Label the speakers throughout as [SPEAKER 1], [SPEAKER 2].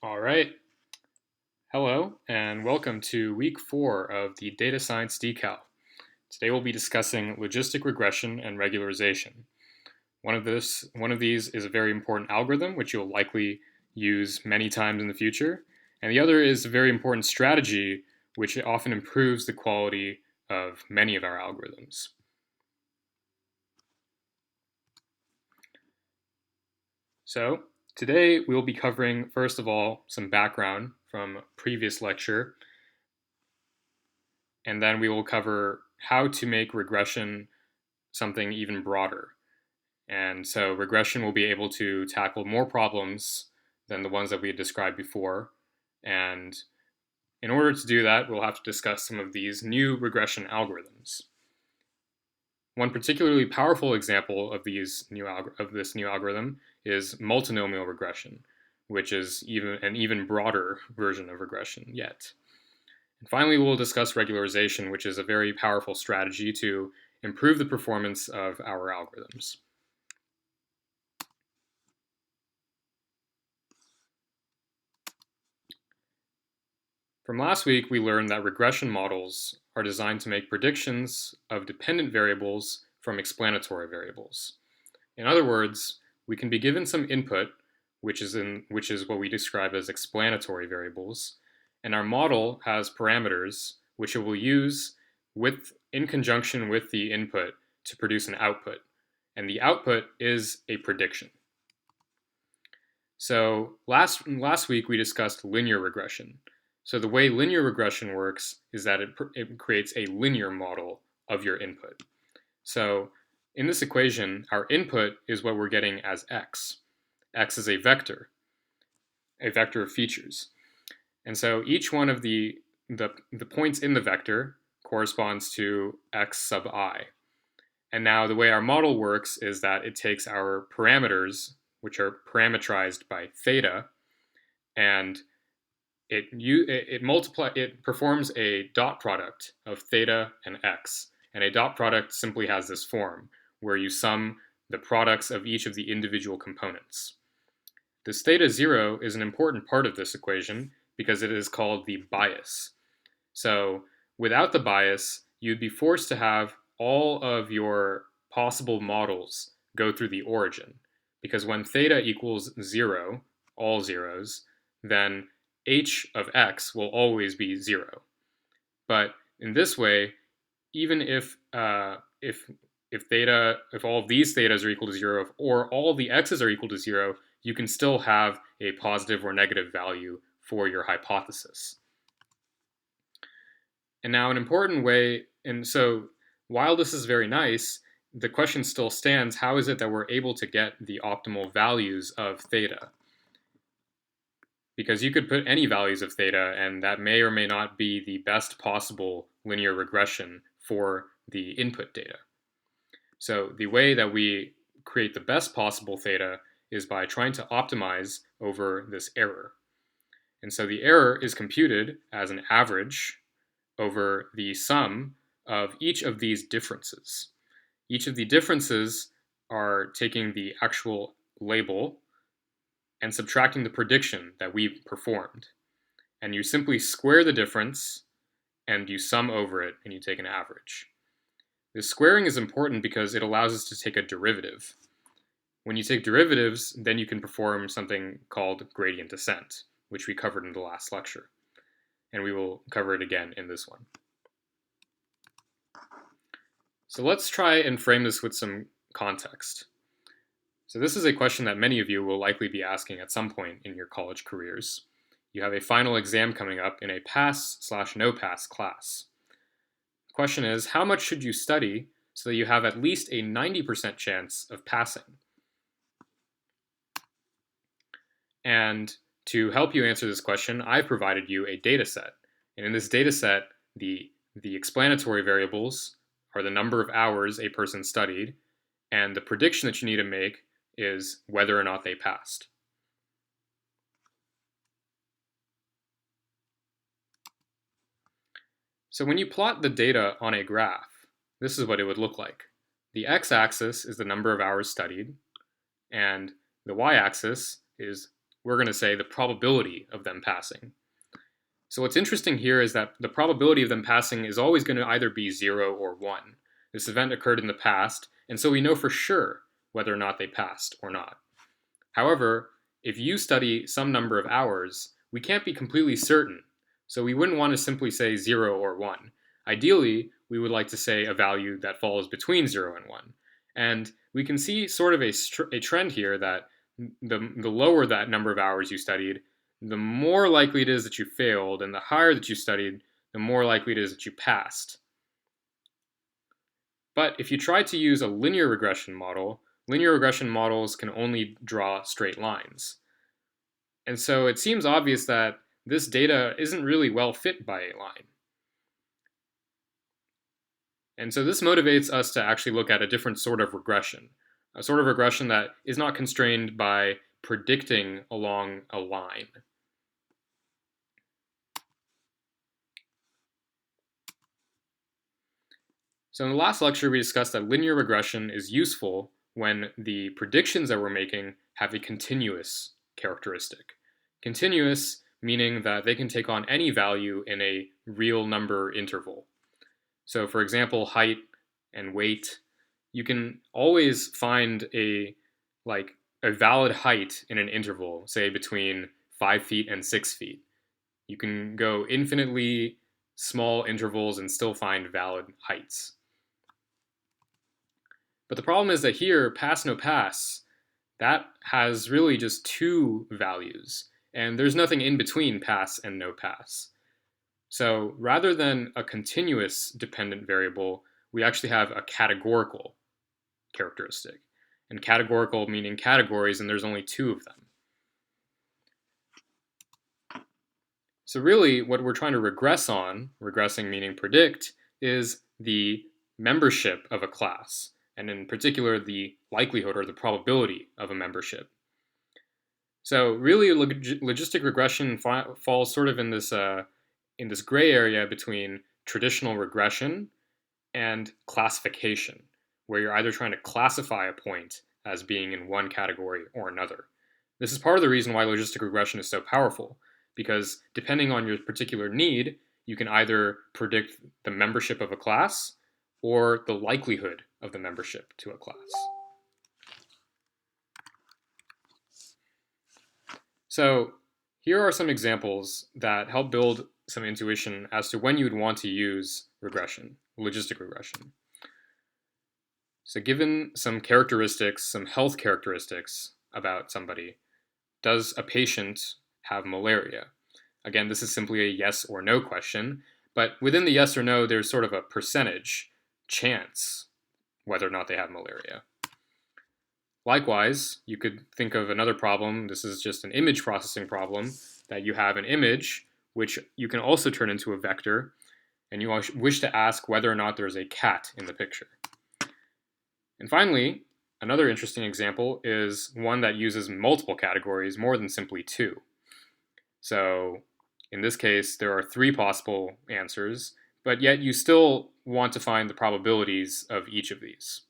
[SPEAKER 1] All right. Hello, and welcome to week 4 of the Data Science Decal. Today we'll be discussing logistic regression and regularization. One of these is a very important algorithm, which you'll likely use many times in the future, and the other is a very important strategy, which often improves the quality of many of our algorithms. So, today we'll be covering, first of all, some background from a previous lecture, and then we will cover how to make regression something even broader. And so regression will be able to tackle more problems than the ones that we had described before. And in order to do that, we'll have to discuss some of these new regression algorithms. One particularly powerful example of this new algorithm is multinomial regression, which is an even broader version of regression yet. And finally, we'll discuss regularization, which is a very powerful strategy to improve the performance of our algorithms. From last week, we learned that regression models are designed to make predictions of dependent variables from explanatory variables. In other words, we can be given some input, which is what we describe as explanatory variables, and our model has parameters which it will use in conjunction with the input to produce an output, and the output is a prediction. So last week we discussed linear regression. So the way linear regression works is that it creates a linear model of your input. So in this equation, our input is what we're getting as x. X is a vector of features. And so each one of the points in the vector corresponds to x sub I. And now the way our model works is that it takes our parameters, which are parameterized by theta, and it performs a dot product of theta and x. And a dot product simply has this form, where you sum the products of each of the individual components. This theta 0 is an important part of this equation because it is called the bias. So without the bias, you'd be forced to have all of your possible models go through the origin. Because when theta equals 0, all zeros, then h of x will always be 0. But in this way, even if all of these thetas are equal to 0, or all of the x's are equal to 0, you can still have a positive or negative value for your hypothesis. And now an important way, and so while this is very nice, the question still stands, how is it that we're able to get the optimal values of theta? Because you could put any values of theta, and that may or may not be the best possible linear regression for the input data. So the way that we create the best possible theta is by trying to optimize over this error. And so the error is computed as an average over the sum of each of these differences. Each of the differences are taking the actual label and subtracting the prediction that we performed. And you simply square the difference and you sum over it and you take an average. This squaring is important because it allows us to take a derivative. When you take derivatives, then you can perform something called gradient descent, which we covered in the last lecture. And we will cover it again in this one. So let's try and frame this with some context. So this is a question that many of you will likely be asking at some point in your college careers. You have a final exam coming up in a pass/no pass class. The question is, how much should you study so that you have at least a 90% chance of passing? And to help you answer this question, I've provided you a data set. And in this data set, the explanatory variables are the number of hours a person studied, and the prediction that you need to make is whether or not they passed. So when you plot the data on a graph, this is what it would look like. The x-axis is the number of hours studied, and the y-axis is we're going to say the probability of them passing. So what's interesting here is that the probability of them passing is always going to either be 0 or 1. This event occurred in the past, and so we know for sure whether or not they passed or not. However, if you study some number of hours, we can't be completely certain, so we wouldn't want to simply say 0 or 1. Ideally, we would like to say a value that falls between 0 and 1. And we can see sort of a trend here that the lower that number of hours you studied, the more likely it is that you failed, and the higher that you studied, the more likely it is that you passed. But if you try to use a linear regression model, linear regression models can only draw straight lines. And so it seems obvious that this data isn't really well fit by a line. And so this motivates us to actually look at a different sort of regression, a sort of regression that is not constrained by predicting along a line. So in the last lecture, we discussed that linear regression is useful when the predictions that we're making have a continuous characteristic. Continuous meaning that they can take on any value in a real number interval. So for example, height and weight, you can always find a valid height in an interval, say between 5 feet and 6 feet. You can go infinitely small intervals and still find valid heights. But the problem is that here, pass, no pass, that has really just two values, and there's nothing in between pass and no pass. So rather than a continuous dependent variable, we actually have a categorical characteristic. And categorical meaning categories, and there's only two of them. So really, what we're trying to regress on, regressing meaning predict, is the membership of a class, and in particular, the likelihood or the probability of a membership. So really, logistic regression falls sort of in this gray area between traditional regression and classification, where you're either trying to classify a point as being in one category or another. This is part of the reason why logistic regression is so powerful, because depending on your particular need, you can either predict the membership of a class or the likelihood of the membership to a class. So here are some examples that help build some intuition as to when you would want to use regression, logistic regression. So given some characteristics, some health characteristics about somebody, does a patient have malaria? Again, this is simply a yes or no question, but within the yes or no, there's sort of a percentage chance whether or not they have malaria. Likewise, you could think of another problem. This is just an image processing problem, that you have an image which you can also turn into a vector, and you wish to ask whether or not there's a cat in the picture. And finally, another interesting example is one that uses multiple categories, more than simply two. So in this case, there are three possible answers, but yet you still want to find the probabilities of each of these.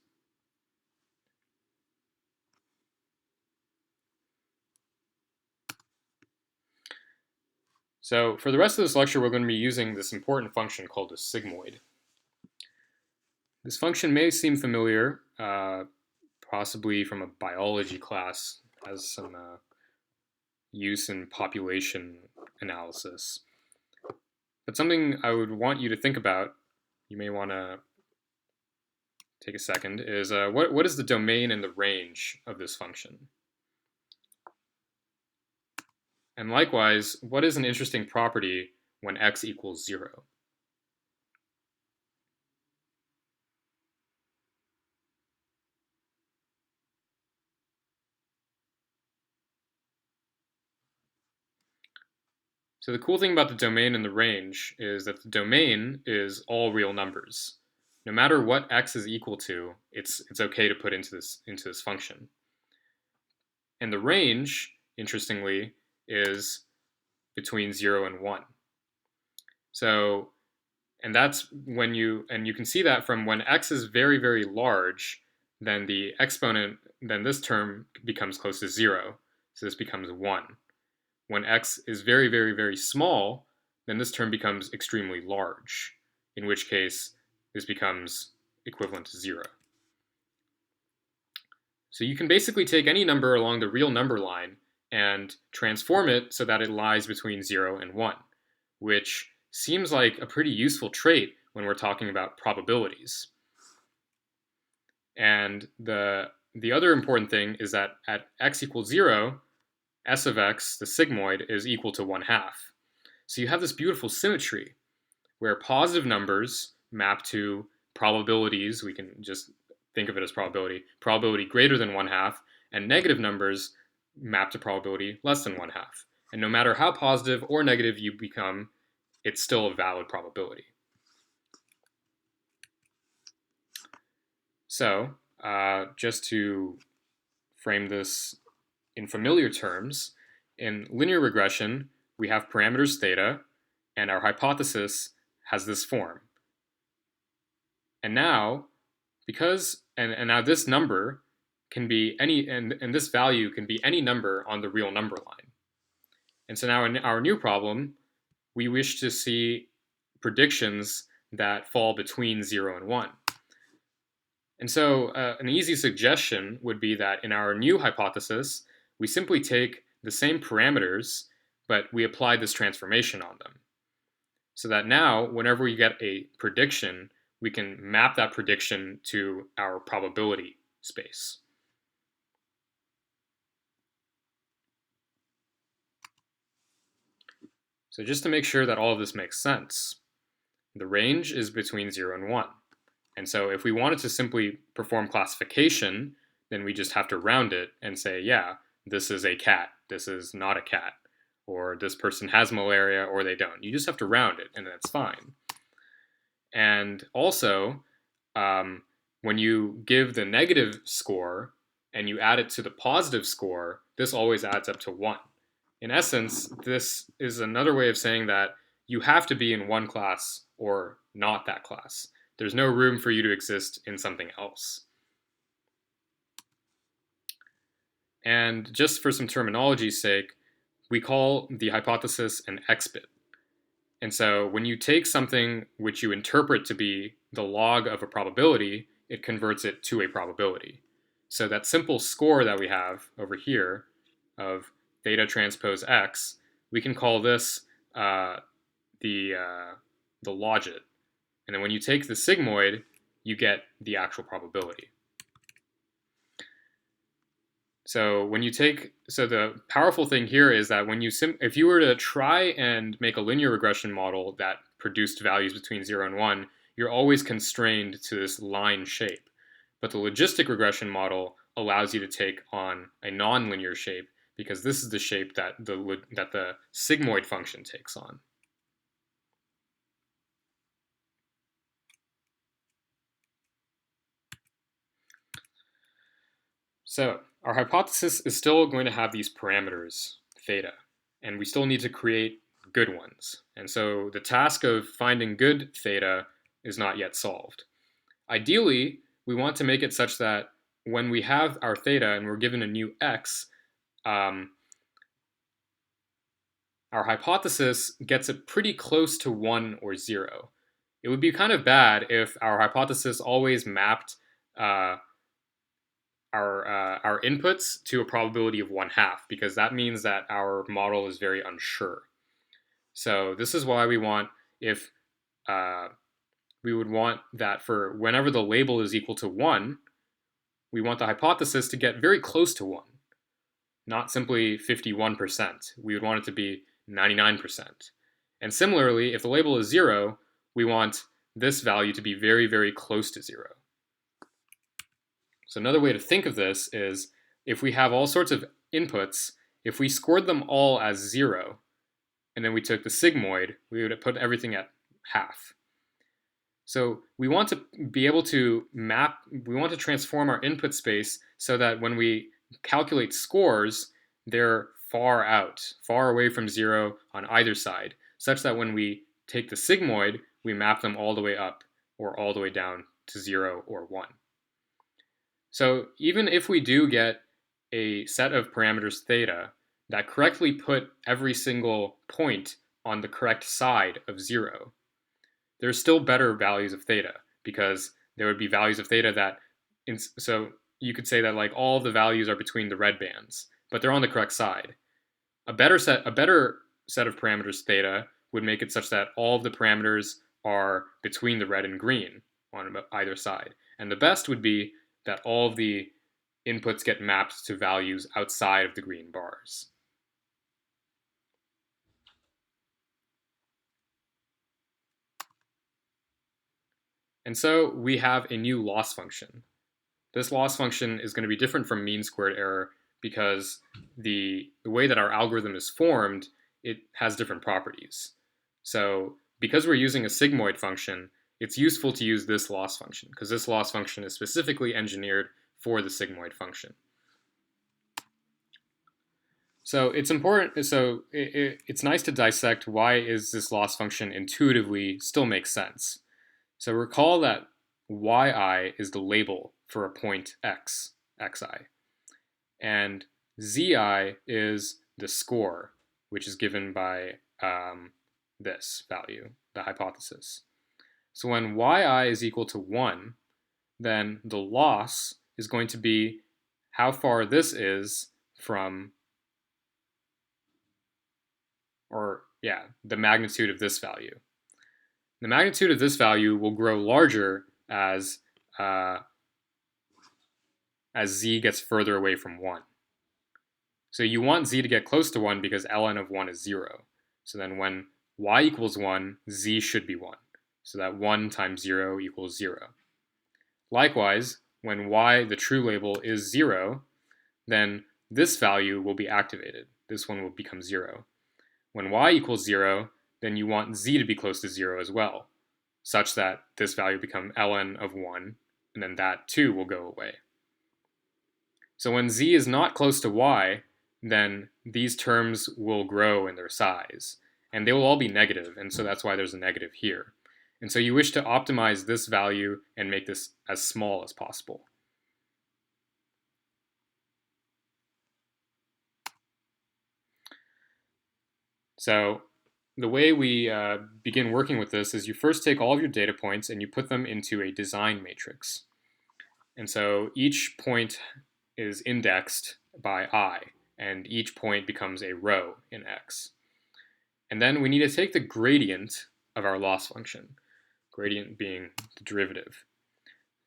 [SPEAKER 1] So for the rest of this lecture, we're going to be using this important function called a sigmoid. This function may seem familiar, possibly from a biology class, has some use in population analysis. But something I would want you to think about, you may want to take a second, is what is the domain and the range of this function? And likewise, what is an interesting property when x equals 0? So the cool thing about the domain and the range is that the domain is all real numbers. No matter what x is equal to, it's okay to put into this function. And the range, interestingly, is between 0 and 1. So, and that's when you can see that from when x is very, very large, then the exponent, then this term becomes close to 0. So this becomes 1. when x is very, very, very small, then this term becomes extremely large, in which case this becomes equivalent to 0. So you can basically take any number along the real number line and transform it so that it lies between 0 and 1, which seems like a pretty useful trait when we're talking about probabilities. And the other important thing is that at x equals 0, s of x, the sigmoid, is equal to 1/2. So you have this beautiful symmetry where positive numbers map to probabilities, we can just think of it as probability greater than 1/2, and negative numbers map to probability less than 1/2. And no matter how positive or negative you become, it's still a valid probability. So just to frame this in familiar terms, in linear regression, we have parameters theta, and our hypothesis has this form. And now, now this number can be any, and this value can be any number on the real number line. And so now in our new problem, we wish to see predictions that fall between 0 and 1. And so an easy suggestion would be that in our new hypothesis, we simply take the same parameters, but we apply this transformation on them. So that now, whenever we get a prediction, we can map that prediction to our probability space. So just to make sure that all of this makes sense, the range is between 0 and 1. And so if we wanted to simply perform classification, then we just have to round it and say, yeah, this is a cat, this is not a cat, or this person has malaria or they don't. You just have to round it and that's fine. And also, when you give the negative score and you add it to the positive score, this always adds up to 1. In essence, this is another way of saying that you have to be in one class or not that class. There's no room for you to exist in something else. And just for some terminology's sake, we call the hypothesis an x-bit. And so when you take something which you interpret to be the log of a probability, it converts it to a probability. So that simple score that we have over here of theta transpose x, we can call this the logit. And then when you take the sigmoid, you get the actual probability. So the powerful thing here is that if you were to try and make a linear regression model that produced values between 0 and 1, you're always constrained to this line shape. But the logistic regression model allows you to take on a nonlinear shape because this is the shape that the sigmoid function takes on. So our hypothesis is still going to have these parameters, theta, and we still need to create good ones. And so the task of finding good theta is not yet solved. Ideally, we want to make it such that when we have our theta and we're given a new x, our hypothesis gets it pretty close to 1 or 0. It would be kind of bad if our hypothesis always mapped our inputs to a probability of 1/2, because that means that our model is very unsure. So this is why we want, we would want that for whenever the label is equal to 1, we want the hypothesis to get very close to 1, not simply 51%. We would want it to be 99%. And similarly, if the label is 0, we want this value to be very, very close to 0. So another way to think of this is if we have all sorts of inputs, if we scored them all as 0, and then we took the sigmoid, we would put everything at half. So we want to be able to we want to transform our input space so that when we calculate scores, they're far out, far away from 0 on either side, such that when we take the sigmoid, we map them all the way up or all the way down to 0 or 1. So even if we do get a set of parameters theta that correctly put every single point on the correct side of 0, there's still better values of theta, because there would be values of theta that, so you could say that like all the values are between the red bands, but they're on the correct side. A better set of parameters theta would make it such that all of the parameters are between the red and green on either side. And the best would be that all of the inputs get mapped to values outside of the green bars. And so we have a new loss function. This loss function is going to be different from mean squared error because the way that our algorithm is formed, it has different properties. So because we're using a sigmoid function, it's useful to use this loss function because this loss function is specifically engineered for the sigmoid function. So it's important. So it's nice to dissect why is this loss function intuitively still makes sense. So recall that yi is the label for a point x, xi, and zi is the score, which is given by this value, the hypothesis. So when yi is equal to 1, then the loss is going to be how far this is from, the magnitude of this value. The magnitude of this value will grow larger as z gets further away from 1. So you want z to get close to 1 because ln of 1 is 0. So then when y equals 1, z should be 1. So that 1 times 0 equals 0. Likewise, when y, the true label, is 0, then this value will be activated. This one will become 0. When y equals 0, then you want z to be close to 0 as well, such that this value become ln of 1, and then that too will go away. So when z is not close to y, then these terms will grow in their size, and they will all be negative, and so that's why there's a negative here. And so you wish to optimize this value and make this as small as possible. So the way we begin working with this is you first take all of your data points and you put them into a design matrix. And so each point is indexed by I, and each point becomes a row in X. And then we need to take the gradient of our loss function, gradient being the derivative.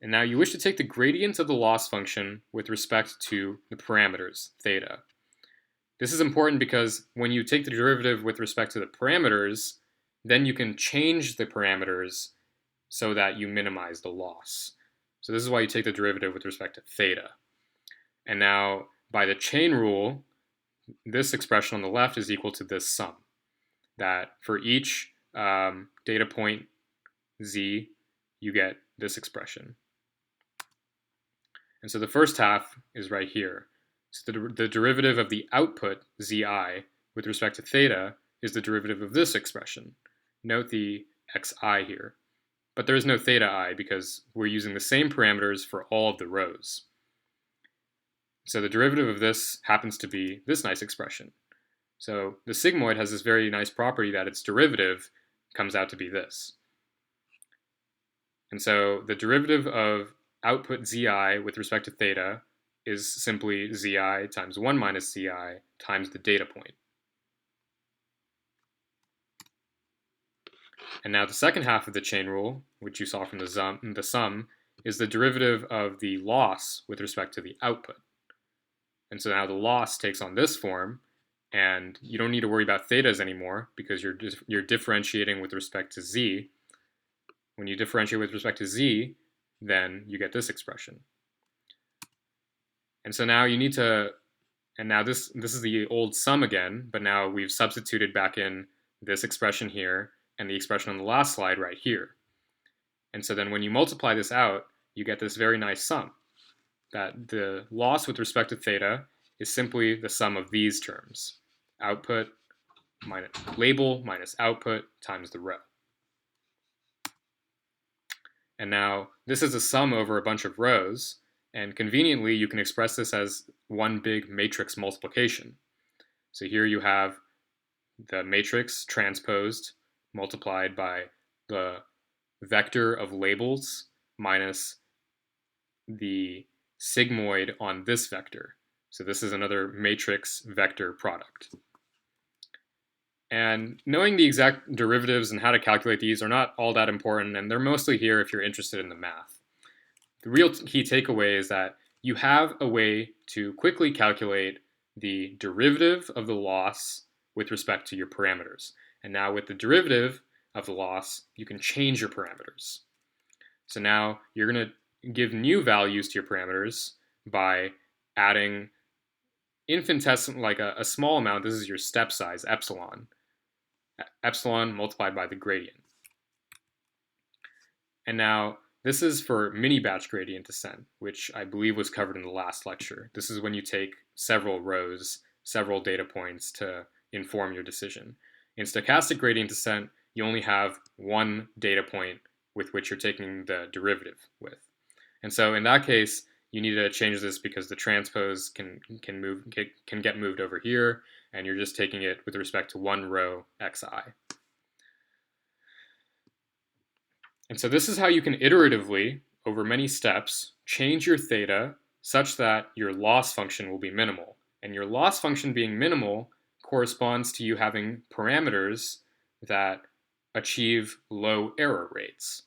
[SPEAKER 1] And now you wish to take the gradient of the loss function with respect to the parameters, theta. This is important because when you take the derivative with respect to the parameters, then you can change the parameters so that you minimize the loss. So this is why you take the derivative with respect to theta. And now, by the chain rule, this expression on the left is equal to this sum. That for each data point z, you get this expression. And so the first half is right here. So the derivative of the output zi with respect to theta is the derivative of this expression. Note the xi here. But there is no theta I because we're using the same parameters for all of the rows. So the derivative of this happens to be this nice expression. So the sigmoid has this very nice property that its derivative comes out to be this. And so the derivative of output zi with respect to theta is simply zi times 1 minus zi times the data point. And now the second half of the chain rule, which you saw from the sum, is the derivative of the loss with respect to the output. And so now the loss takes on this form, and you don't need to worry about thetas anymore because you're differentiating with respect to z. When you differentiate with respect to z, then you get this expression. And so now you need to, and now this is the old sum again, but now we've substituted back in this expression here and the expression on the last slide right here. And so then when you multiply this out, you get this very nice sum, that the loss with respect to theta is simply the sum of these terms, output minus label minus output times the row. And now this is a sum over a bunch of rows, and conveniently you can express this as one big matrix multiplication. So here you have the matrix transposed multiplied by the vector of labels minus the sigmoid on this vector. So this is another matrix vector product. And knowing the exact derivatives and how to calculate these are not all that important, and they're mostly here if you're interested in the math. The real key takeaway is that you have a way to quickly calculate the derivative of the loss with respect to your parameters. And now with the derivative of the loss, you can change your parameters. So now you're going to give new values to your parameters by adding infinitesimal, like a small amount. This is your step size, epsilon. Epsilon multiplied by the gradient. And now this is for mini batch gradient descent, which I believe was covered in the last lecture. This is when you take several rows, several data points to inform your decision. In stochastic gradient descent, you only have one data point with which you're taking the derivative with. And so in that case, you need to change this because the transpose can get moved over here, and you're just taking it with respect to one row xi. And so this is how you can iteratively, over many steps, change your theta such that your loss function will be minimal. And your loss function being minimal corresponds to you having parameters that achieve low error rates.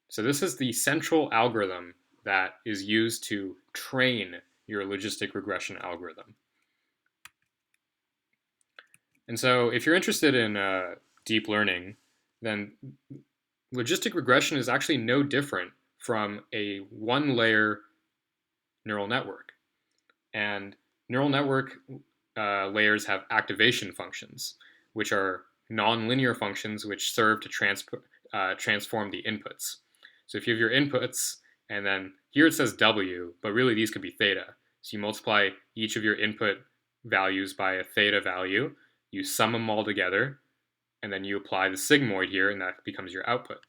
[SPEAKER 1] So this is the central algorithm that is used to train your logistic regression algorithm. And so if you're interested in deep learning, then logistic regression is actually no different from a one-layer neural network. And neural network layers have activation functions, which are nonlinear functions which serve to transform the inputs. So if you have your inputs, and then here it says W, but really these could be theta. So you multiply each of your input values by a theta value, you sum them all together, and then you apply the sigmoid here, and that becomes your output.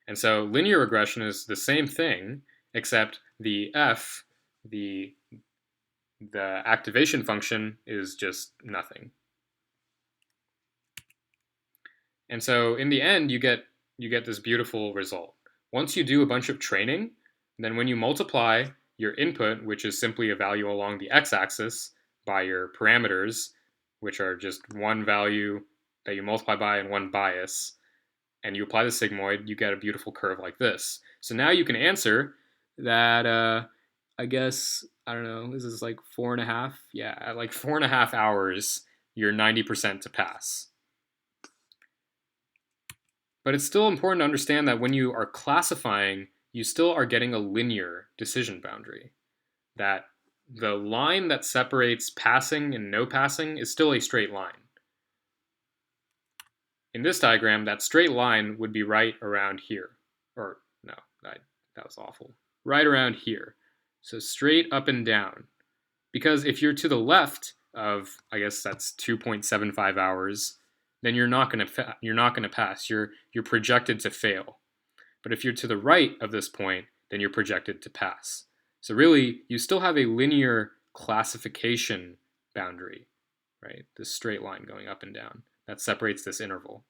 [SPEAKER 1] And so linear regression is the same thing, except the f, the activation function, is just nothing. And so in the end, you get this beautiful result. Once you do a bunch of training, then when you multiply your input, which is simply a value along the x-axis, by your parameters, which are just one value that you multiply by and one bias, and you apply the sigmoid, you get a beautiful curve like this. So now you can answer that, I guess, I don't know, this is like 4.5. Yeah, at like 4.5 hours, you're 90% to pass. But it's still important to understand that when you are classifying, you still are getting a linear decision boundary. That the line that separates passing and no passing is still a straight line. In this diagram, that straight line would be right around here. Or, no, that was awful. Right around here. So straight up and down. Because if you're to the left of, I guess that's 2.75 hours, then you're not going to pass. You're projected to fail. But if you're to the right of this point, then you're projected to pass. So really, you still have a linear classification boundary, right? This straight line going up and down that separates this interval.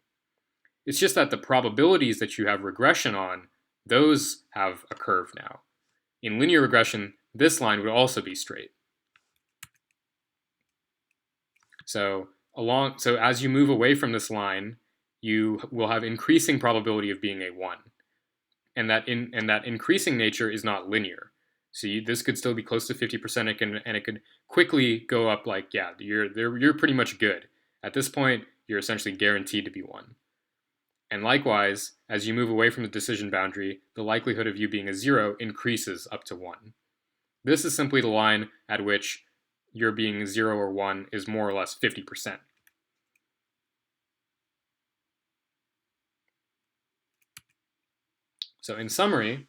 [SPEAKER 1] It's just that the probabilities that you have regression on, those have a curve now. In linear regression, this line would also be straight. So as you move away from this line, you will have increasing probability of being a 1. And that increasing nature is not linear. So this could still be close to 50%, and it could quickly go up like, yeah, you're pretty much good. At this point, you're essentially guaranteed to be 1. And likewise, as you move away from the decision boundary, the likelihood of you being a 0 increases up to 1. This is simply the line at which your being 0 or 1 is more or less 50%. So in summary,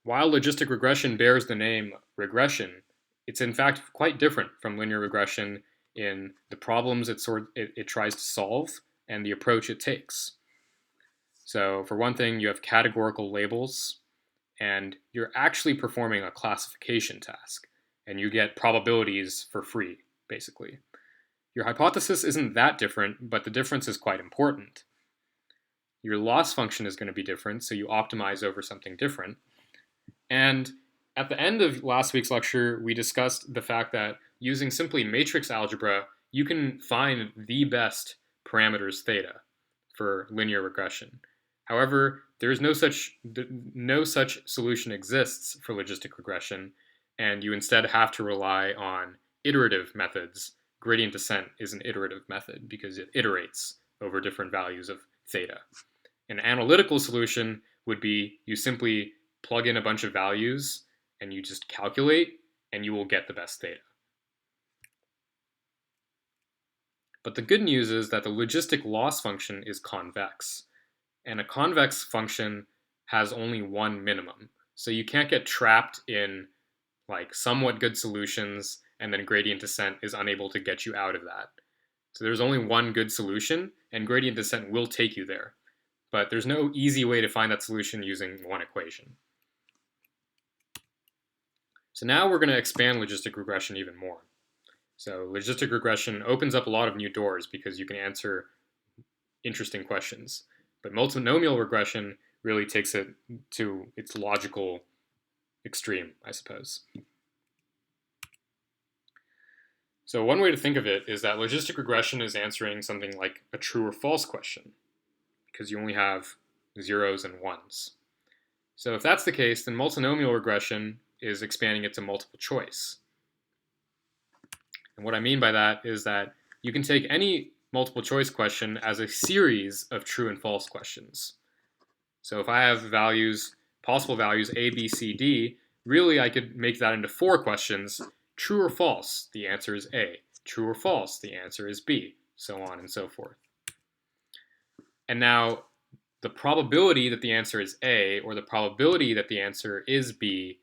[SPEAKER 1] while logistic regression bears the name regression, it's in fact quite different from linear regression in the problems it tries to solve and the approach it takes. So for one thing, you have categorical labels, and you're actually performing a classification task. and you get probabilities for free, basically. Your hypothesis isn't that different, but the difference is quite important. Your loss function is going to be different, so you optimize over something different. And at the end of last week's lecture, we discussed the fact that using simply matrix algebra, you can find the best parameters theta for linear regression. However, there is no such solution exists for logistic regression, and you instead have to rely on iterative methods. Gradient descent is an iterative method because it iterates over different values of theta. An analytical solution would be you simply plug in a bunch of values and you just calculate and you will get the best theta. But the good news is that the logistic loss function is convex. And a convex function has only one minimum. So you can't get trapped in like somewhat good solutions and then gradient descent is unable to get you out of that. So there's only one good solution and gradient descent will take you there. But there's no easy way to find that solution using one equation. So now we're going to expand logistic regression even more. So logistic regression opens up a lot of new doors because you can answer interesting questions. But multinomial regression really takes it to its logical extreme, I suppose. So one way to think of it is that logistic regression is answering something like a true or false question, because you only have zeros and ones. So if that's the case, then multinomial regression is expanding it to multiple choice. And what I mean by that is that you can take any multiple choice question as a series of true and false questions. So if I have values, possible values A, B, C, D, really I could make that into 4 questions. True or false, the answer is A. True or false, the answer is B, so on and so forth. And now the probability that the answer is A or the probability that the answer is B,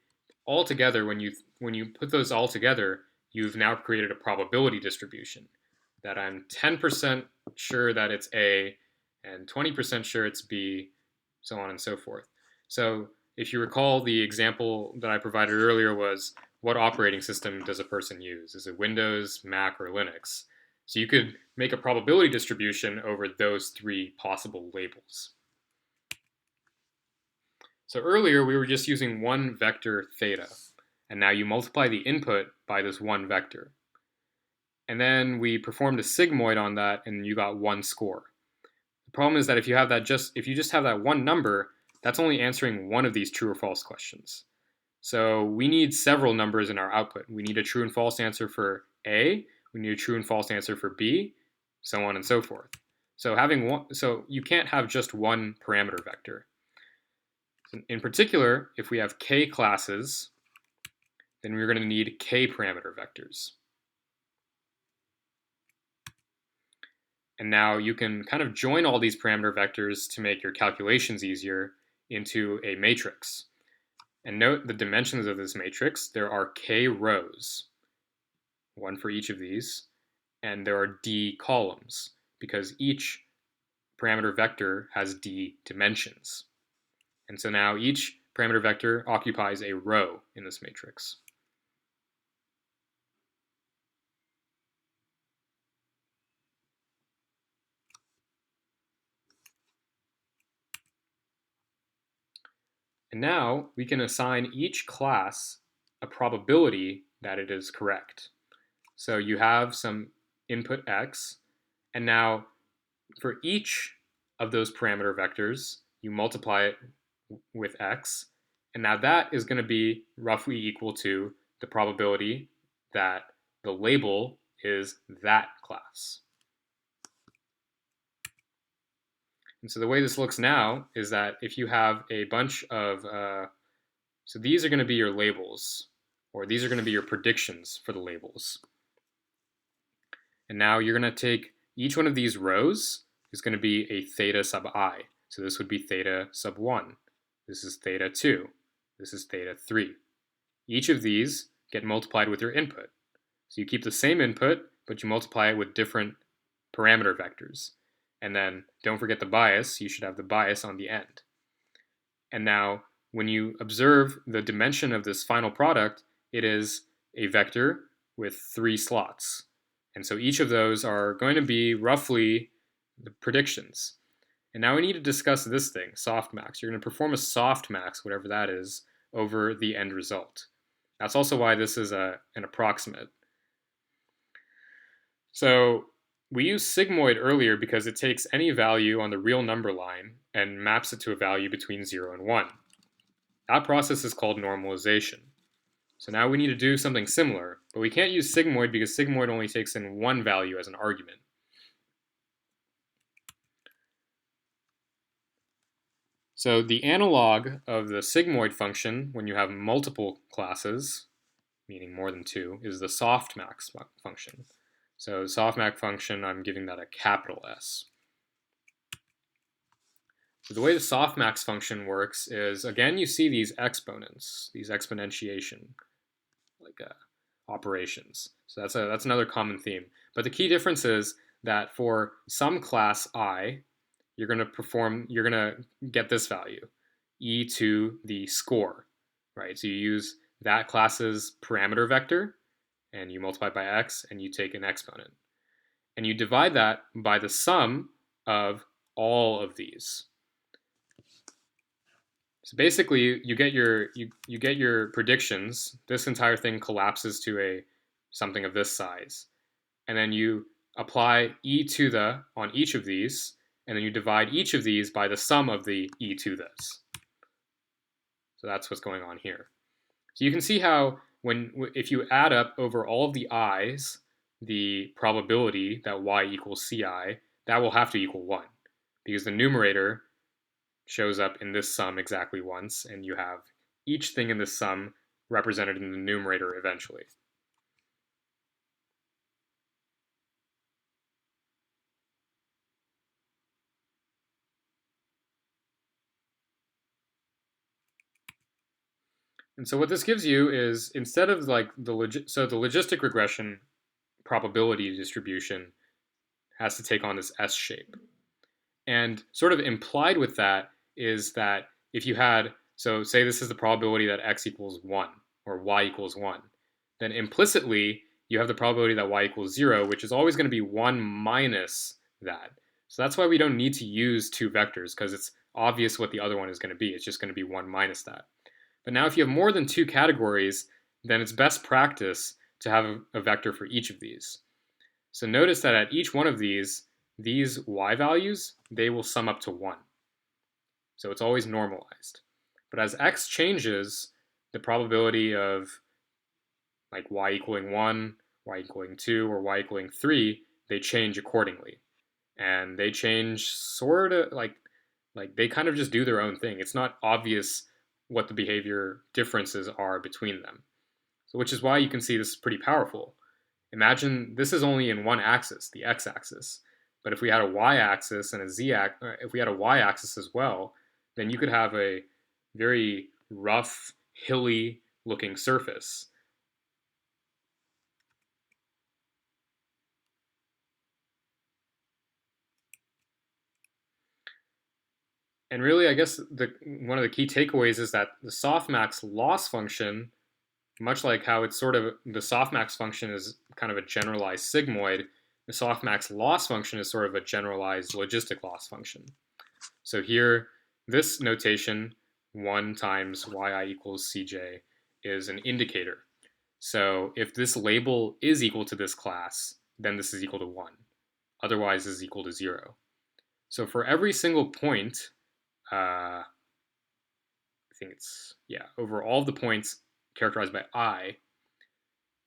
[SPEAKER 1] altogether, when you put those all together, you've now created a probability distribution that I'm 10% sure that it's A and 20% sure it's B, so on and so forth. So if you recall, the example that I provided earlier was, what operating system does a person use? Is it Windows, Mac, or Linux? So you could make a probability distribution over those 3 possible labels. So earlier we were just using one vector theta, and now you multiply the input by this one vector. And then we performed a sigmoid on that and you got one score. The problem is that if you just have that one number, that's only answering one of these true or false questions. So we need several numbers in our output. We need a true and false answer for A, we need a true and false answer for B, so on and so forth. So you can't have just one parameter vector. In particular, if we have k classes, then we're going to need k parameter vectors. And now you can kind of join all these parameter vectors to make your calculations easier into a matrix. And note the dimensions of this matrix. There are k rows, one for each of these, and there are d columns, because each parameter vector has d dimensions. And so now each parameter vector occupies a row in this matrix. And now we can assign each class a probability that it is correct. So you have some input x, and now for each of those parameter vectors, you multiply it with x, and now that is going to be roughly equal to the probability that the label is that class. And so the way this looks now is that if you have a bunch of, so these are going to be your labels, or these are going to be your predictions for the labels. And now you're going to take each one of these rows is going to be a theta sub I. So this would be theta sub 1. This is theta 2. This is theta 3. Each of these get multiplied with your input. So you keep the same input, but you multiply it with different parameter vectors. And then don't forget the bias. You should have the bias on the end. And now when you observe the dimension of this final product, it is a vector with 3 slots. And so each of those are going to be roughly the predictions. And now we need to discuss this thing, softmax. You're going to perform a softmax, whatever that is, over the end result. That's also why this is an approximate. So we used sigmoid earlier because it takes any value on the real number line and maps it to a value between 0 and 1. That process is called normalization. So now we need to do something similar, but we can't use sigmoid because sigmoid only takes in one value as an argument. So the analog of the sigmoid function when you have multiple classes, meaning more than 2, is the softmax function. So softmax function, I'm giving that a capital S. So the way the softmax function works is, again, you see these exponents, these exponentiation operations. So that's another common theme. But the key difference is that for some class I, you're going to get this value, e to the score, right? So you use that class's parameter vector, and you multiply by x, and you take an exponent. And you divide that by the sum of all of these. So basically, you get your predictions. This entire thing collapses to something of this size, and then you apply e to the on each of these, and then you divide each of these by the sum of the e to this. So that's what's going on here. So you can see how if you add up over all of the i's, the probability that y equals ci, that will have to equal 1, because the numerator shows up in this sum exactly once, and you have each thing in this sum represented in the numerator eventually. And so what this gives you is, instead of like the logistic regression probability distribution has to take on this S shape. And sort of implied with that is that if you had, so say this is the probability that x equals 1 or y equals 1, then implicitly you have the probability that y equals 0, which is always going to be 1 minus that. So that's why we don't need to use two vectors, because it's obvious what the other one is going to be. It's just going to be 1 minus that. But now if you have more than two categories, then it's best practice to have a vector for each of these. So notice that at each one of these y values, they will sum up to 1. So it's always normalized. But as x changes, the probability of like y equaling 1, y equaling 2, or y equaling 3, they change accordingly. And they change sort of like they kind of just do their own thing. It's not obvious what the behavior differences are between them. So which is why you can see this is pretty powerful. Imagine this is only in one axis, the x-axis. But if we had a y-axis and a z-axis, if we had a y-axis as well, then you could have a very rough, hilly looking surface. And really, I guess one of the key takeaways is that the softmax loss function, much like how it's sort of, the softmax function is kind of a generalized sigmoid, the softmax loss function is sort of a generalized logistic loss function. So here, this notation, 1 times yi equals cj, is an indicator. So if this label is equal to this class, then this is equal to 1. Otherwise, this is equal to 0. So for every single point, I think it's, over all of the points characterized by I,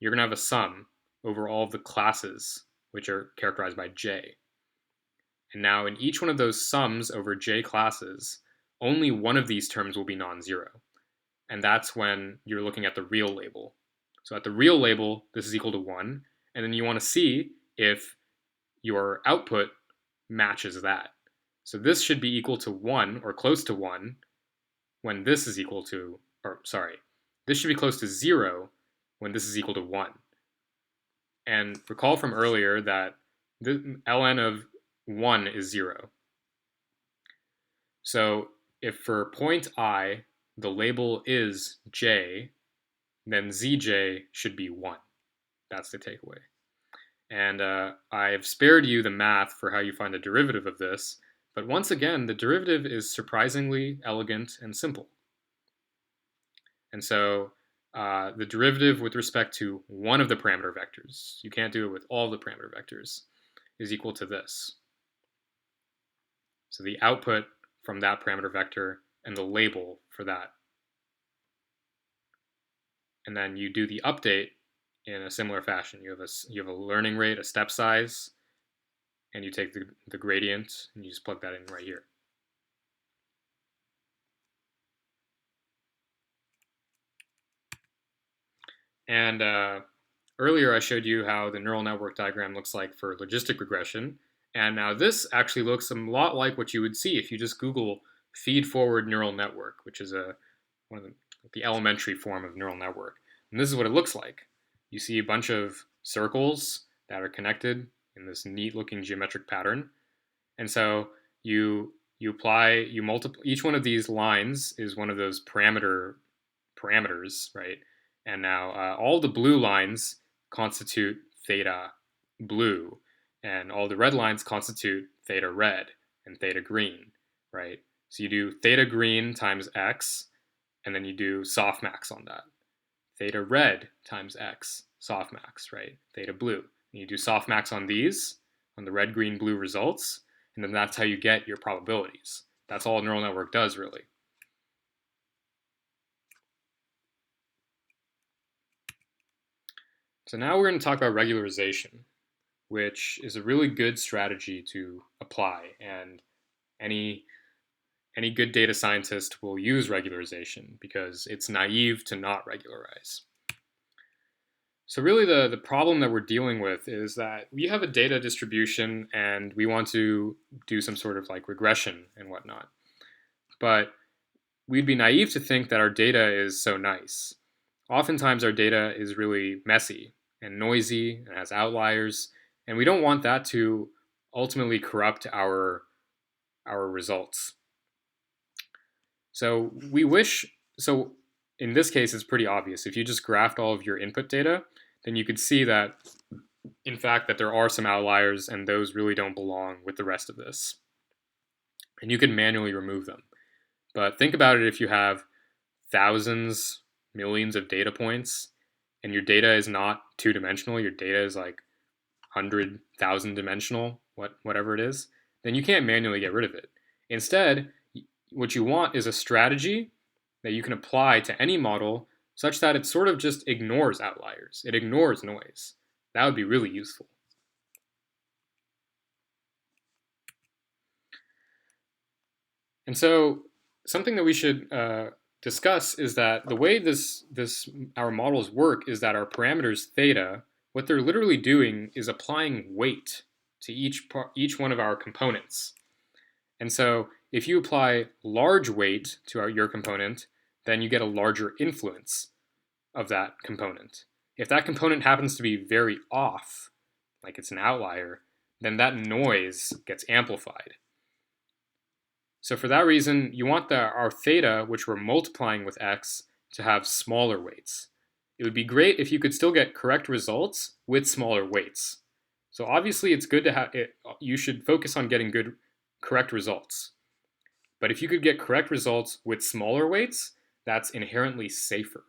[SPEAKER 1] you're going to have a sum over all of the classes which are characterized by j. And now in each one of those sums over j classes, only one of these terms will be non-zero. And that's when you're looking at the real label. So at the real label, this is equal to 1. And then you want to see if your output matches that. So this should be equal to 1 or close to 1 when this is equal to, this should be close to 0 when this is equal to 1. And recall from earlier that the ln of 1 is 0. So if for point I, the label is j, then zj should be 1. That's the takeaway. And I've spared you the math for how you find the derivative of this, but once again, the derivative is surprisingly elegant and simple. And so the derivative with respect to one of the parameter vectors, you can't do it with all the parameter vectors, is equal to this. So the output from that parameter vector and the label for that. And then you do the update in a similar fashion. You have a learning rate, a step size, and you take the gradient and you just plug that in right here. And earlier I showed you how the neural network diagram looks like for logistic regression. And now this actually looks a lot like what you would see if you just Google feed-forward neural network, which is one of the elementary form of neural network. And this is what it looks like. You see a bunch of circles that are connected in this neat-looking geometric pattern. And so you multiply each one of these lines is one of those parameters, right? And now all the blue lines constitute theta blue, and all the red lines constitute theta red and theta green, right? So you do theta green times x, and then you do softmax on that. Theta red times x, softmax, right? Theta blue. And you do softmax on these, on the red, green, blue results, and then that's how you get your probabilities. That's all a neural network does, really. So now we're going to talk about regularization, which is a really good strategy to apply, and any good data scientist will use regularization because it's naive to not regularize. So really the problem that we're dealing with is that we have a data distribution and we want to do some sort of like regression and whatnot. But we'd be naive to think that our data is so nice. Oftentimes our data is really messy and noisy and has outliers, and we don't want that to ultimately corrupt our results. So in this case, it's pretty obvious. If you just graphed all of your input data, then you could see that, in fact, that there are some outliers and those really don't belong with the rest of this. And you can manually remove them. But think about it if you have thousands, millions of data points, and your data is not two-dimensional, your data is like 100,000 dimensional, whatever it is, then you can't manually get rid of it. Instead, what you want is a strategy that you can apply to any model such that it sort of just ignores outliers. It ignores noise. That would be really useful. And so something that we should discuss is that the way our models work is that our parameters theta, what they're literally doing is applying weight to each one of our components. And so if you apply large weight to your component, then you get a larger influence of that component. If that component happens to be very off, like it's an outlier, then that noise gets amplified. So for that reason, you want our theta, which we're multiplying with x, to have smaller weights. It would be great if you could still get correct results with smaller weights. So obviously it's good to have it. You should focus on getting correct results. But if you could get correct results with smaller weights, that's inherently safer.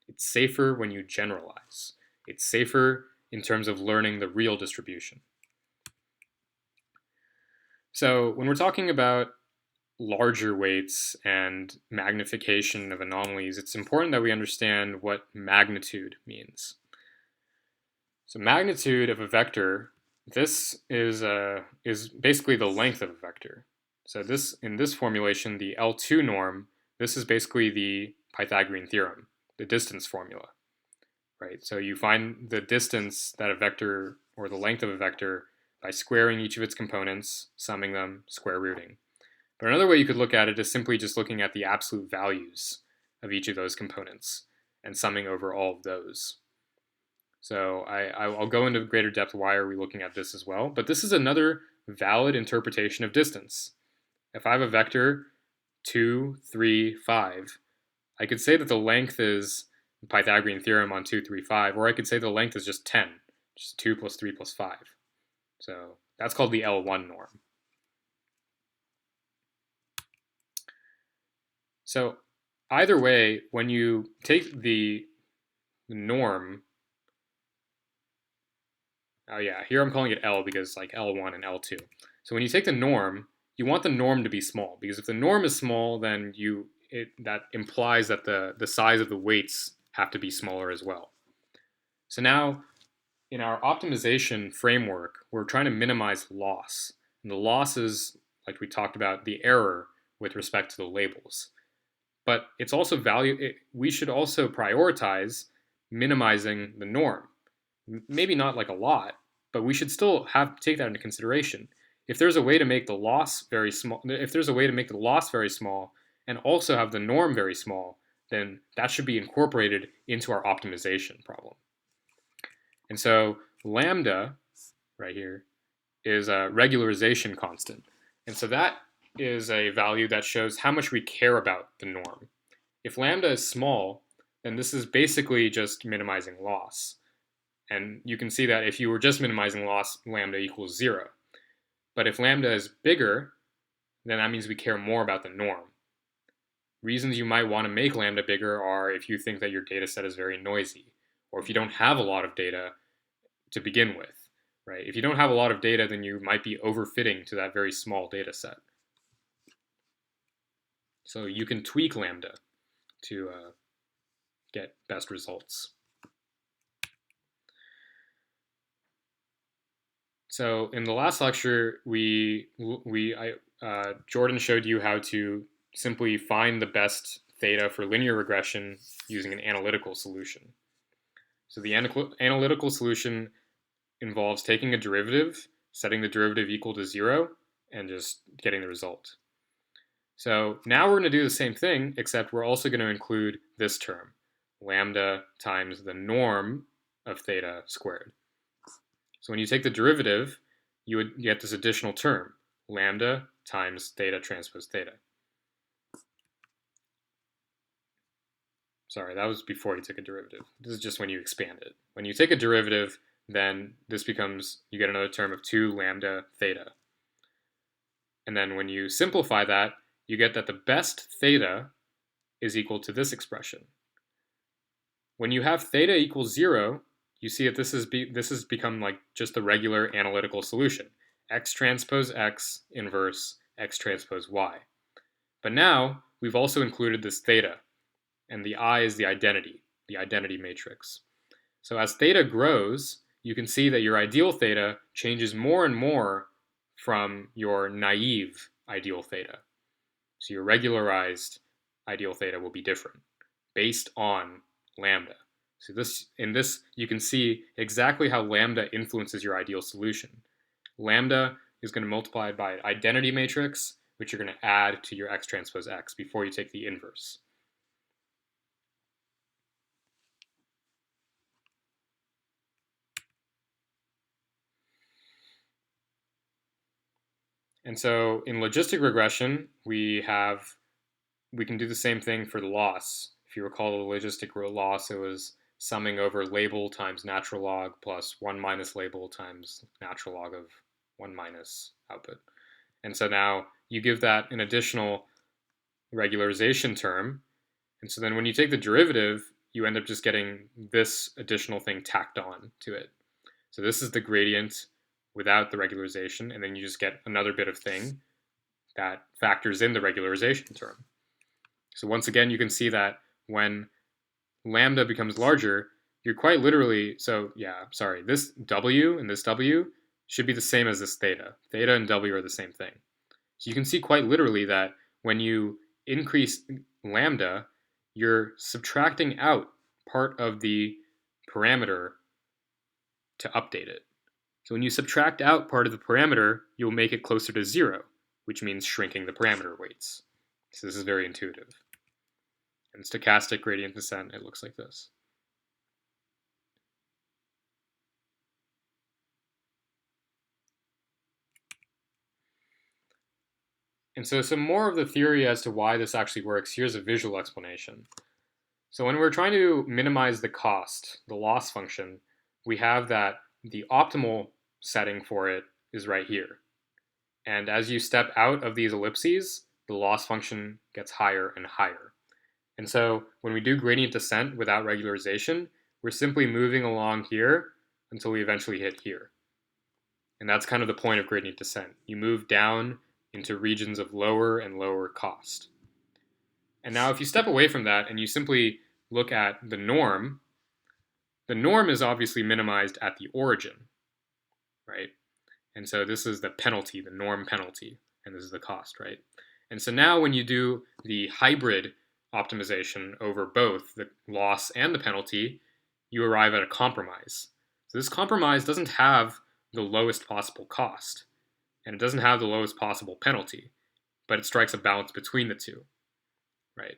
[SPEAKER 1] It's safer when you generalize. It's safer in terms of learning the real distribution. So when we're talking about larger weights and magnification of anomalies, it's important that we understand what magnitude means. So magnitude of a vector, this is basically the length of a vector. So in this formulation, the L2 norm, this is basically the Pythagorean theorem, the distance formula, right? So you find the distance that a vector, or the length of a vector, by squaring each of its components, summing them, square rooting. But another way you could look at it is simply just looking at the absolute values of each of those components and summing over all of those. So I'll go into greater depth why are we looking at this as well. But this is another valid interpretation of distance. If I have a vector 2, 3, 5, I could say that the length is Pythagorean theorem on 2, 3, 5, or I could say the length is just 10, just 2 plus 3 plus 5. So that's called the L1 norm. So either way, when you take the norm, oh yeah, here I'm calling it L because like L1 and L2. So when you take the norm, you want the norm to be small, because if the norm is small, then that implies that the size of the weights have to be smaller as well. So now in our optimization framework, we're trying to minimize loss. And the loss is, like we talked about, the error with respect to the labels. But it's also we should also prioritize minimizing the norm. Maybe not like a lot, but we should still take that into consideration. If there's a way to make the loss very small, and also have the norm very small, then that should be incorporated into our optimization problem. And so lambda, right here, is a regularization constant. And so that is a value that shows how much we care about the norm. If lambda is small, then this is basically just minimizing loss. And you can see that if you were just minimizing loss, lambda equals 0. But if lambda is bigger, then that means we care more about the norm. Reasons you might want to make lambda bigger are if you think that your data set is very noisy, or if you don't have a lot of data to begin with, right? If you don't have a lot of data, then you might be overfitting to that very small data set. So you can tweak lambda to get best results. So in the last lecture, Jordan showed you how to simply find the best theta for linear regression using an analytical solution. So the analytical solution involves taking a derivative, setting the derivative equal to 0, and just getting the result. So now we're going to do the same thing, except we're also going to include this term, lambda times the norm of theta squared. So when you take the derivative, you would get this additional term, lambda times theta transpose theta. Sorry, that was before you took a derivative. This is just when you expand it. When you take a derivative, then this becomes, you get another term of 2 lambda theta. And then when you simplify that, you get that the best theta is equal to this expression. When you have theta equals 0, you see that this has become like just the regular analytical solution. X transpose X inverse X transpose Y. But now we've also included this theta, and the I is the identity matrix. So as theta grows, you can see that your ideal theta changes more and more from your naive ideal theta. So your regularized ideal theta will be different based on lambda. So in this, you can see exactly how lambda influences your ideal solution. Lambda is going to multiply by identity matrix, which you're going to add to your X transpose X before you take the inverse. And so in logistic regression, we can do the same thing for the loss. If you recall the logistic loss, it was summing over label times natural log plus 1 minus label times natural log of 1 minus output. And so now you give that an additional regularization term. And so then when you take the derivative, you end up just getting this additional thing tacked on to it. So this is the gradient without the regularization, and then you just get another bit of thing that factors in the regularization term. So once again, you can see that when lambda becomes larger, you're quite literally, this W and this W should be the same as this theta. Theta and W are the same thing. So you can see quite literally that when you increase lambda, you're subtracting out part of the parameter to update it. So when you subtract out part of the parameter, you'll make it closer to 0, which means shrinking the parameter weights. So this is very intuitive. And stochastic gradient descent, it looks like this. And so some more of the theory as to why this actually works, here's a visual explanation. So when we're trying to minimize the cost, the loss function, we have that the optimal setting for it is right here. And as you step out of these ellipses, the loss function gets higher and higher. And so when we do gradient descent without regularization, we're simply moving along here until we eventually hit here. And that's kind of the point of gradient descent. You move down into regions of lower and lower cost. And now if you step away from that and you simply look at the norm is obviously minimized at the origin, right? And so this is the penalty, the norm penalty, and this is the cost, right? And so now when you do the hybrid optimization over both the loss and the penalty, you arrive at a compromise. So this compromise doesn't have the lowest possible cost, and it doesn't have the lowest possible penalty, but it strikes a balance between the two, right?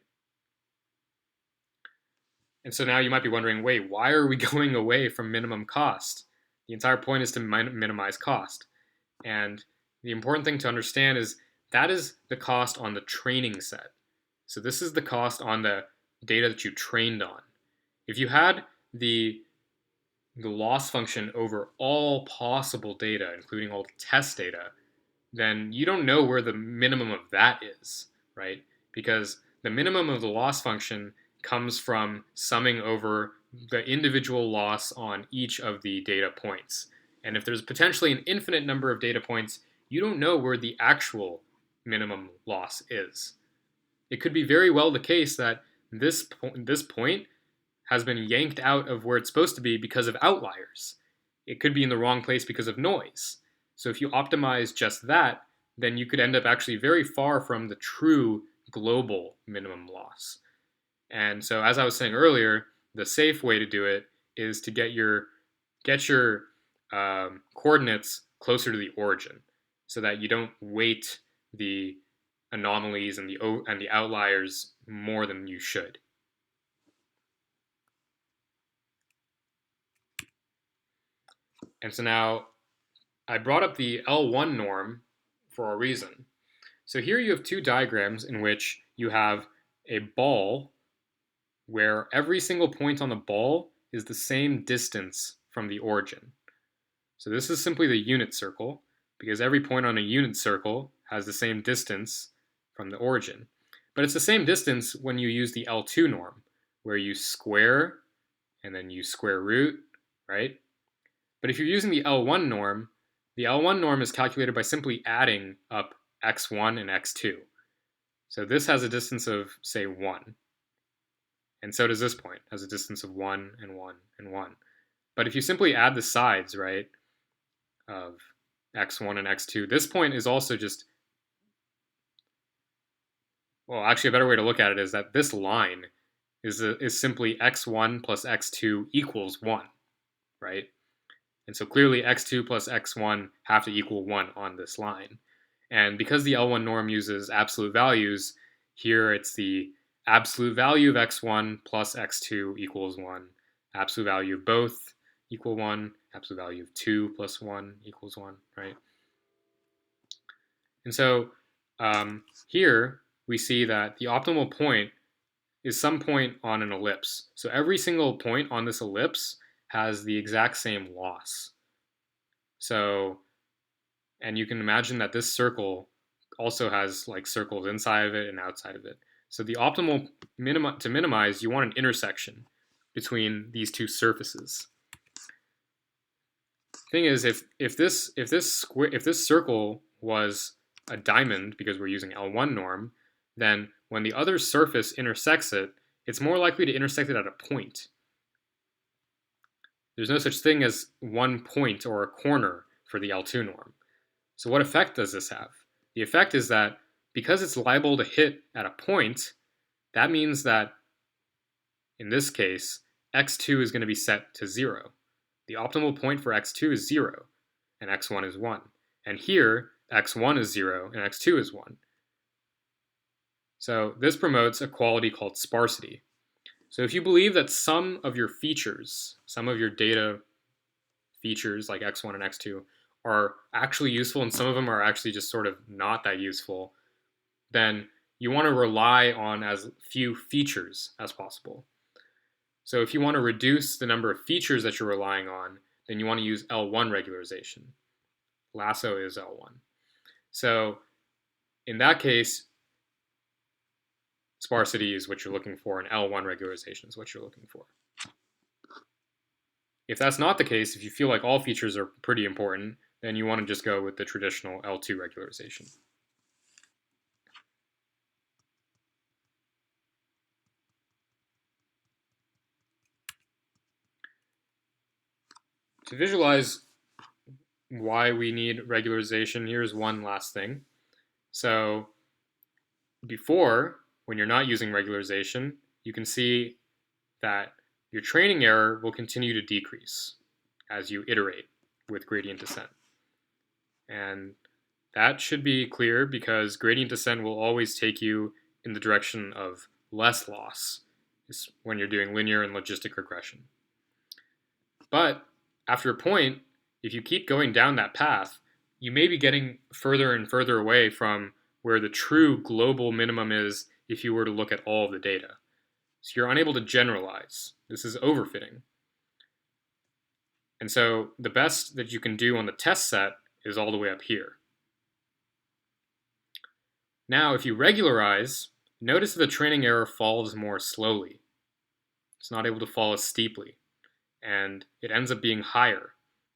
[SPEAKER 1] And so now you might be wondering, wait, why are we going away from minimum cost? The entire point is to minimize cost. And the important thing to understand is that is the cost on the training set. So this is the cost on the data that you trained on. If you had the loss function over all possible data, including all the test data, then you don't know where the minimum of that is, right? Because the minimum of the loss function comes from summing over the individual loss on each of the data points. And if there's potentially an infinite number of data points, you don't know where the actual minimum loss is. It could be very well the case that this point has been yanked out of where it's supposed to be because of outliers. It could be in the wrong place because of noise. So if you optimize just that, then you could end up actually very far from the true global minimum loss. And so as I was saying earlier, the safe way to do it is to get your coordinates closer to the origin so that you don't weight the anomalies and the outliers more than you should. And so now I brought up the L1 norm for a reason. So here you have two diagrams in which you have a ball where every single point on the ball is the same distance from the origin. So this is simply the unit circle, because every point on a unit circle has the same distance from the origin. But it's the same distance when you use the L2 norm, where you square and then you square root, right? But if you're using the L1 norm is calculated by simply adding up x1 and x2. So this has a distance of, say, 1. And so does this point, has a distance of 1 and 1 and 1. But if you simply add the sides, right, of x1 and x2, this point is also just, well, actually a better way to look at it is that this line is simply x1 plus x2 equals 1, right? And so clearly x2 plus x1 have to equal 1 on this line. And because the L1 norm uses absolute values, here it's the absolute value of x1 plus x2 equals 1. Absolute value of both equal 1. Absolute value of 2 plus 1 equals 1, right? And so here we see that the optimal point is some point on an ellipse. So every single point on this ellipse has the exact same loss. So, and you can imagine that this circle also has like circles inside of it and outside of it. So the optimal to minimize, you want an intersection between these two surfaces. Thing is, if this circle was a diamond, because we're using L1 norm, then when the other surface intersects it, it's more likely to intersect it at a point. There's no such thing as one point or a corner for the L2 norm. So what effect does this have? The effect is that because it's liable to hit at a point, that means that in this case, x2 is going to be set to 0. The optimal point for x2 is 0, and x1 is 1. And here, x1 is 0, and x2 is 1. So this promotes a quality called sparsity. So if you believe that some of your features, some of your data features like x1 and x2 are actually useful and some of them are actually just sort of not that useful, then you want to rely on as few features as possible. So if you want to reduce the number of features that you're relying on, then you want to use L1 regularization. Lasso is L1. So in that case, sparsity is what you're looking for, and L1 regularization is what you're looking for. If that's not the case, if you feel like all features are pretty important, then you want to just go with the traditional L2 regularization. To visualize why we need regularization, here's one last thing. So before, when you're not using regularization, you can see that your training error will continue to decrease as you iterate with gradient descent. And that should be clear because gradient descent will always take you in the direction of less loss when you're doing linear and logistic regression. But after a point, if you keep going down that path, you may be getting further and further away from where the true global minimum is if you were to look at all of the data. So you're unable to generalize. This is overfitting. And so the best that you can do on the test set is all the way up here. Now, if you regularize, notice that the training error falls more slowly. It's not able to fall as steeply, and it ends up being higher.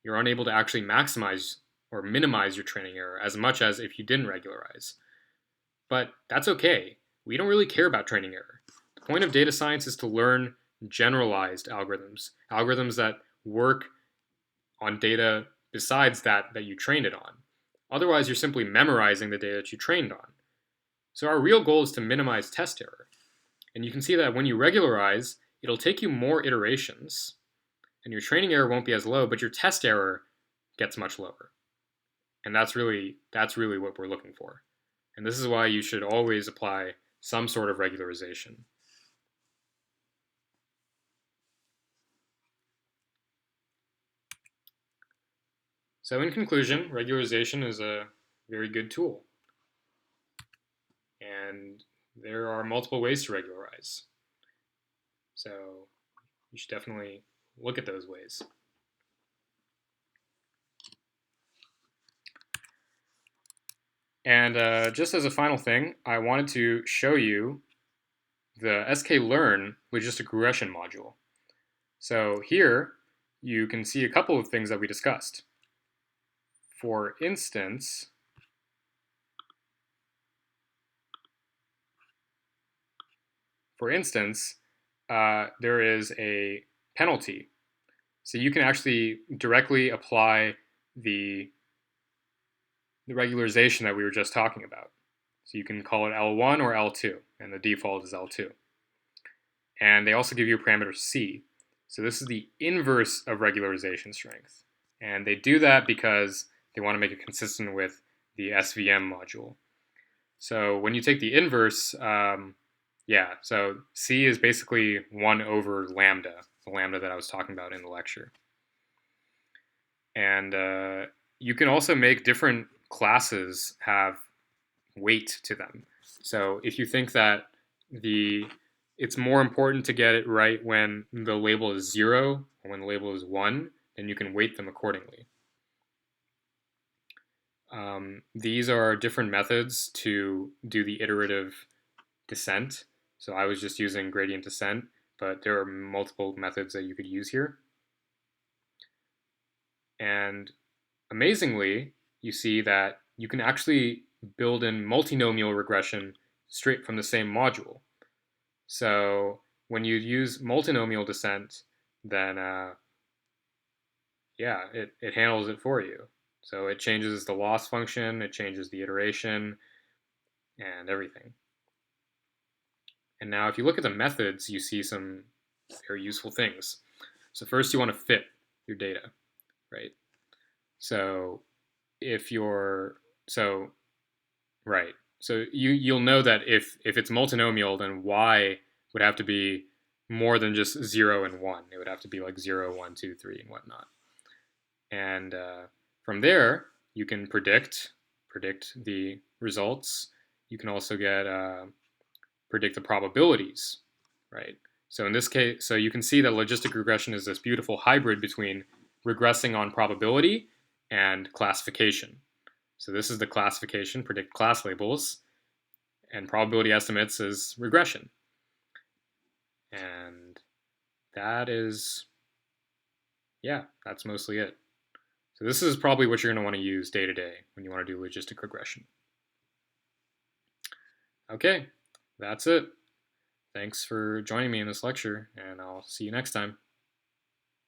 [SPEAKER 1] You're unable to actually maximize or minimize your training error as much as if you didn't regularize. But that's okay. We don't really care about training error. The point of data science is to learn generalized algorithms, algorithms that work on data besides that you trained it on. Otherwise, you're simply memorizing the data that you trained on. So our real goal is to minimize test error. And you can see that when you regularize, it'll take you more iterations, and your training error won't be as low, but your test error gets much lower. And that's really what we're looking for. And this is why you should always apply some sort of regularization. So in conclusion, regularization is a very good tool. And there are multiple ways to regularize. So you should definitely look at those ways. And just as a final thing, I wanted to show you the sklearn logistic regression module. So here you can see a couple of things that we discussed. For instance, there is a penalty. So you can actually directly apply the regularization that we were just talking about. So you can call it L1 or L2, and the default is L2. And they also give you a parameter C. So this is the inverse of regularization strength. And they do that because they want to make it consistent with the SVM module. So when you take the inverse, so C is basically 1 over lambda, the lambda that I was talking about in the lecture. And you can also make different classes have weight to them. So if you think that it's more important to get it right when the label is 0 or when the label is 1, then you can weight them accordingly. These are different methods to do the iterative descent. So I was just using gradient descent, but there are multiple methods that you could use here. And amazingly, you see that you can actually build in multinomial regression straight from the same module. So when you use multinomial descent, then it handles it for you. So it changes the loss function, it changes the iteration, and everything. And now if you look at the methods, you see some very useful things. So first you want to fit your data, right? So you'll know that if it's multinomial, then y would have to be more than just 0 and 1. It would have to be like 0, 1, 2, 3, and whatnot. And from there, you can predict the results. You can also predict the probabilities, right? So in this case, so you can see that logistic regression is this beautiful hybrid between regressing on probability and classification. So this is the classification, predict class labels, and probability estimates is regression. And that is, yeah, that's mostly it. So this is probably what you're going to want to use day to day when you want to do logistic regression. Okay, that's it. Thanks for joining me in this lecture, and I'll see you next time.